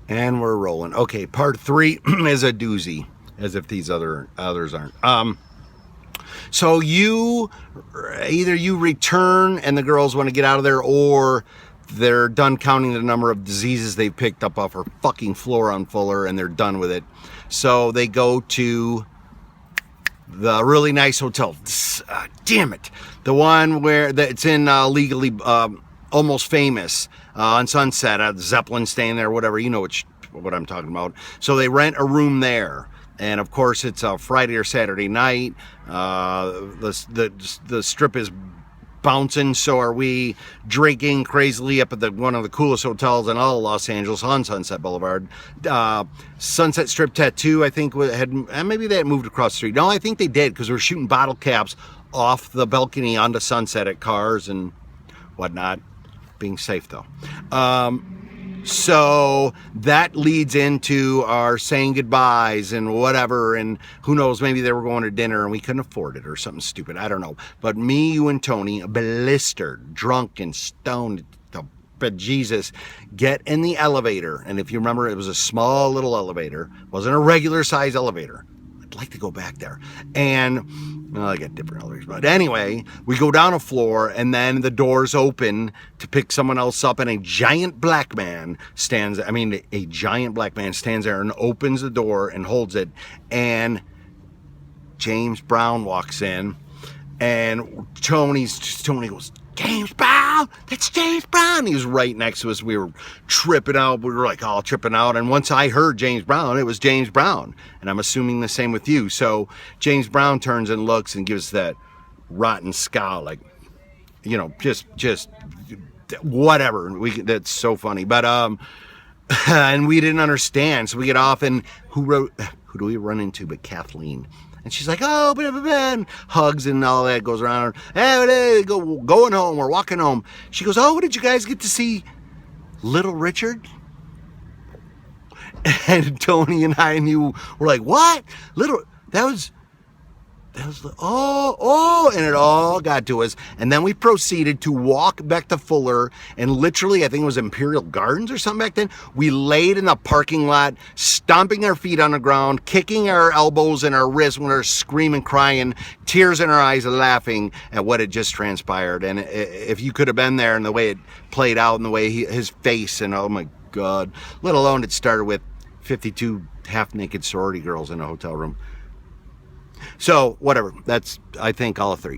And we're rolling. Okay, part 3 is a doozy, as if these others aren't. So either you return and the girls want to get out of there, or they're done counting the number of diseases they've picked up off her fucking floor on Fuller, and they're done with it. So they go to the really nice hotel. Damn it. The one where it's in legally almost famous on Sunset. Zeppelin staying there, whatever. You know what I'm talking about. So they rent a room there. And of course, it's a Friday or Saturday night. The strip is bouncing, so are we, drinking crazily up at one of the coolest hotels in all of Los Angeles on Sunset Boulevard. Sunset Strip Tattoo, I think, maybe they had moved across the street. No, I think they did, because we're shooting bottle caps off the balcony onto Sunset at cars and whatnot. Being safe, though. So that leads into our saying goodbyes and whatever, and who knows, maybe they were going to dinner and we couldn't afford it or something stupid. I don't know. But me, you, and Tony, blistered, drunk, and stoned to bejesus, get in the elevator. And if you remember, it was a small little elevator. It wasn't a regular size elevator. I'd like to go back there. And, well, I got different elevators. But anyway, we go down a floor, and then the doors open to pick someone else up, and a giant black man stands there and opens the door and holds it. And James Brown walks in, and Tony goes, "James Brown, that's James Brown." He was right next to us. We were tripping out. We were like all tripping out. And once I heard James Brown, it was James Brown. And I'm assuming the same with you. So James Brown turns and looks and gives that rotten scowl, like, you know, just whatever. That's so funny. But and we didn't understand. So we get off, and who do we run into but Kathleen? And she's like, "Oh, blah, blah, blah," and hugs and all that goes around. Hey, going home. We're walking home. She goes, "Oh, did you guys get to see Little Richard?" And Tony and I were like, "What? That was, and it all got to us." And then we proceeded to walk back to Fuller, and literally, I think it was Imperial Gardens or something back then. We laid in the parking lot, stomping our feet on the ground, kicking our elbows and our wrists when we were screaming, crying, tears in our eyes, laughing at what had just transpired. And if you could have been there, and the way it played out, and the way his face, and oh my God, let alone it started with 52 half-naked sorority girls in a hotel room. So, whatever. That's, I think, all of 3.